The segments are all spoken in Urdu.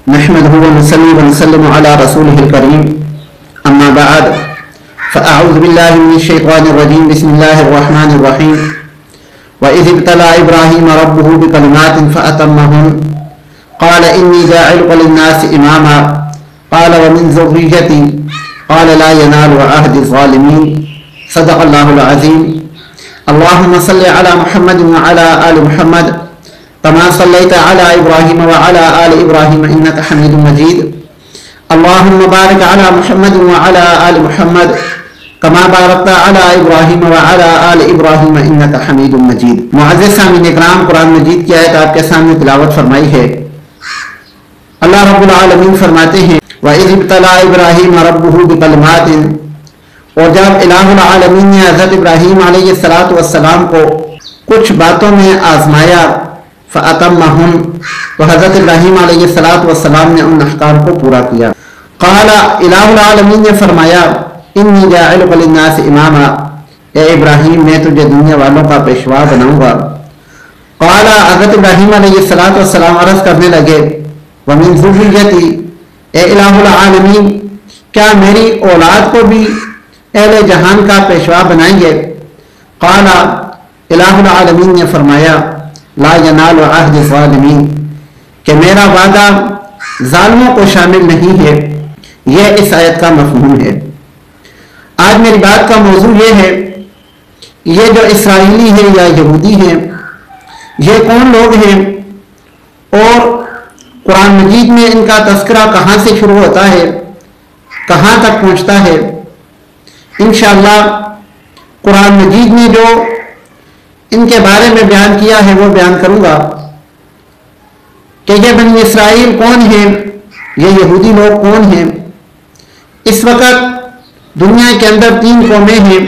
نحمده ونصلي ونسلم على رسوله الكريم أما بعد فأعوذ بالله من الشيطان الرجيم بسم الله الرحمن الرحيم وإذ ابتلى إبراهيم ربه بكلمات فأتمهن قال إني جاعلك للناس إماما قال ومن ذريتي قال لا ينال عهد الظالمين صدق الله العظيم اللهم صل على محمد وعلى آل محمد كما صليت على إبراهيم وعلى آل إبراهيم إنك حميد مجيد اللهم بارك على محمد وعلى آل محمد كما باركت على إبراهيم وعلى آل إبراهيم إنك حميد مجيد۔ معزز سامعین اکرام، قرآن مجید کی آیت آپ کے سامنے تلاوت فرمائی ہے۔ اللہ رب العالمین فرماتے ہیں وَإِذِ ابْتَلَىٰ إِبْرَاهِيمَ رَبُّهُ بِكَلِمَاتٍ، اور جب الہ العالمین نے حضرت ابراہیم علیہ السلام کو کچھ باتوں میں آزمایا فَأَتَمَّهُنْ، تو حضرت ابراہیم علیہ السلام نے ان احکام کو پورا کیا۔ قال، الہ العالمین نے فرمایا انی جاعلک للناس اماما، اے ابراہیم میں تجھے دنیا والوں کا پیشوا بناؤں گا۔ قال، حضرت ابراہیم علیہ السلام عرض کرنے لگے ومن ذریتی، اے الہ العالمین کیا میری اولاد کو بھی اہل جہان کا پیشوا بنائیں گے؟ قال، الہ العالمین نے فرمایا لا ینال عہد الظالمین، کہ میرا وعدہ ظالموں کو شامل نہیں ہے۔ یہ اس آیت کا مفہوم ہے۔ آج میری بات کا موضوع یہ ہے، یہ جو اسرائیلی ہیں یا یہودی ہیں، یہ کون لوگ ہیں اور قرآن مجید میں ان کا تذکرہ کہاں سے شروع ہوتا ہے، کہاں تک پہنچتا ہے؟ انشاءاللہ قرآن مجید میں جو ان کے بارے میں بیان کیا ہے وہ بیان کروں گا کہ یہ بنی اسرائیل کون ہیں، یہ یہودی لوگ کون ہیں۔ اس وقت دنیا کے اندر 3 قومیں ہیں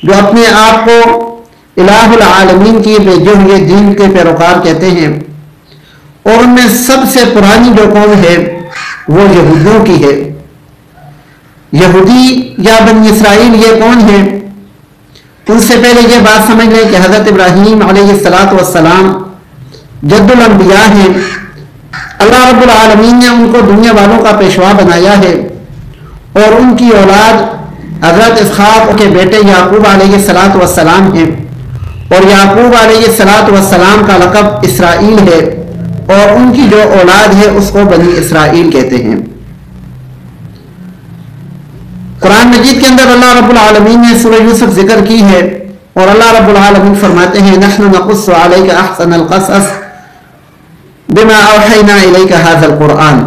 جو اپنے آپ کو الہ العالمین کی بھیجے ہوئے دین کے پیروکار کہتے ہیں، اور ان میں سب سے پرانی جو قوم ہے وہ یہودیوں کی ہے۔ یہودی یا بنی اسرائیل یہ کون ہیں؟ ان سے پہلے یہ بات سمجھ لیں کہ حضرت ابراہیم علیہ السلام جد الانبیاء ہیں۔ اللہ رب العالمین نے ان کو دنیا والوں کا پیشوا بنایا ہے، اور ان کی اولاد حضرت اسحاق کے بیٹے یعقوب علیہ السلام ہیں، اور یعقوب علیہ السلام کا لقب اسرائیل ہے، اور ان کی جو اولاد ہے اس کو بنی اسرائیل کہتے ہیں۔ قرآن مجید کے اندر اللہ رب العالمین نے سورہ یوسف ذکر کی ہے، اور اللہ رب العالمین فرماتے ہیں نحن نقص علیک احسن القصص بما اوحینا الیک ھذا القرآن،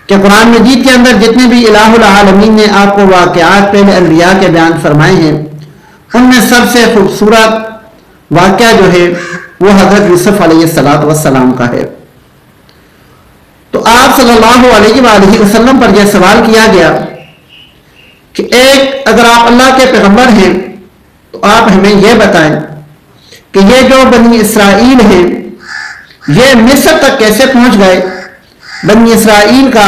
کہ قرآن مجید کے اندر جتنے بھی الہ العالمین نے آپ کو واقعات پہلے انبیاء کے بیان فرمائے ہیں، ان میں سب سے خوبصورت واقعہ جو ہے وہ حضرت یوسف علیہ السلام کا ہے۔ تو آپ صلی اللہ علیہ وآلہ وسلم پر یہ سوال کیا گیا کہ اگر آپ اللہ کے پیغمبر ہیں تو آپ ہمیں یہ بتائیں کہ یہ جو بنی اسرائیل ہیں یہ مصر تک کیسے پہنچ گئے؟ بنی اسرائیل کا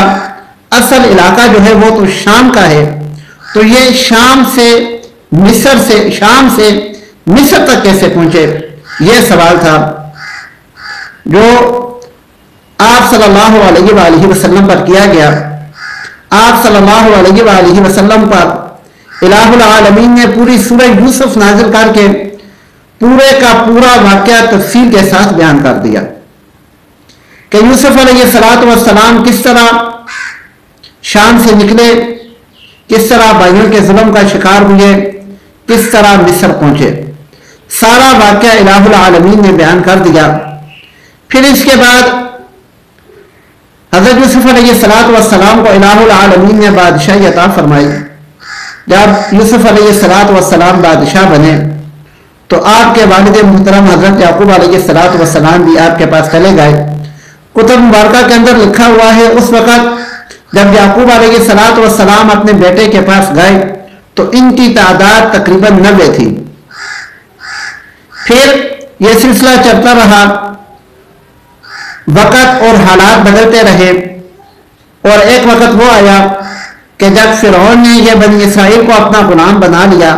اصل علاقہ جو ہے وہ تو شام کا ہے، تو یہ شام سے مصر تک کیسے پہنچے؟ یہ سوال تھا جو آپ صلی اللہ علیہ وآلہ وسلم پر کیا گیا۔ آپ صلی اللہ علیہ وآلہ وسلم پر الہ العالمین نے پوری سورہ یوسف نازل کر کے پورے کا پورا واقعہ تفصیل کے ساتھ بیان کر دیا کہ یوسف علیہ السلام کس طرح شام سے نکلے، کس طرح بھائیوں کے ظلم کا شکار ہوئے، کس طرح مصر پہنچے۔ سارا واقعہ الہ العالمین نے بیان کر دیا۔ پھر اس کے بعد حضرت یوسف علیہ السلام کو الہ العالمین نے بادشاہی عطا فرمائی۔ جب یوسف علیہ السلام بادشاہ بنے تو آپ کے والد محترم حضرت یعقوب علیہ السلام بھی آپ کے پاس چلے گئے۔ کتب مبارکہ کے اندر لکھا ہوا ہے اس وقت جب یعقوب علیہ السلام اپنے بیٹے کے پاس گئے تو ان کی تعداد تقریباً 90 تھی۔ پھر یہ سلسلہ چلتا رہا، وقت اور حالات بدلتے رہے، اور ایک وقت وہ آیا کہ جب فرعون نے یہ بنی اسرائیل کو اپنا غلام بنا لیا،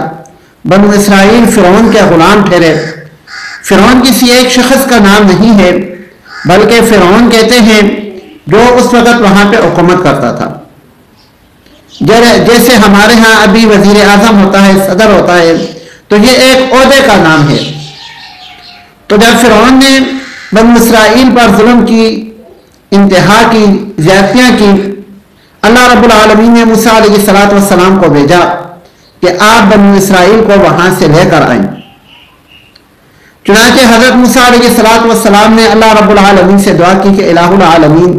بنی اسرائیل فرعون کے غلام ٹھہرے۔ فرعون کسی ایک شخص کا نام نہیں ہے، بلکہ فرعون کہتے ہیں جو اس وقت وہاں پہ حکومت کرتا تھا. جیسے ہمارے ہاں ابھی وزیر اعظم ہوتا ہے, صدر ہوتا ہے, تو یہ ایک عہدے کا نام ہے. تو جب فرعون نے بنی اسرائیل پر ظلم کی, انتہا کی, زیادتیاں کی, اللہ رب العالمین نے موسیٰ علیہ السلام کو بھیجا کہ آپ بنی اسرائیل کو وہاں سے لے کر آئیں. چنانچہ حضرت موسیٰ علیہ السلام نے اللہ رب العالمین سے دعا کی کہ الہ العالمین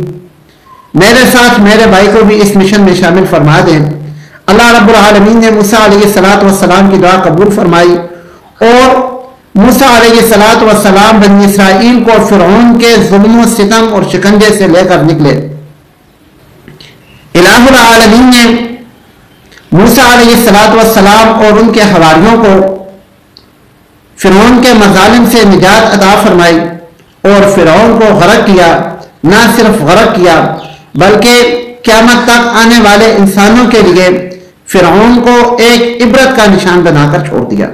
میرے ساتھ میرے بھائی کو بھی اس مشن میں شامل فرما دیں. اللہ رب العالمین نے موسیٰ علیہ السلام کی دعا قبول فرمائی اور موسیٰ علیہ السلام بنی اسرائیل کو فرعون کے ظلم و ستم اور شکنجے سے لے کر نکلے. الہ العالمین نے موسیٰ علیہ السلام اور ان کے حواریوں کو فرعون کے مظالم سے نجات عطا فرمائی اور فرعون کو غرق کیا. نہ صرف غرق کیا بلکہ قیامت تک آنے والے انسانوں کے لیے فرعون کو ایک عبرت کا نشان بنا کر چھوڑ دیا.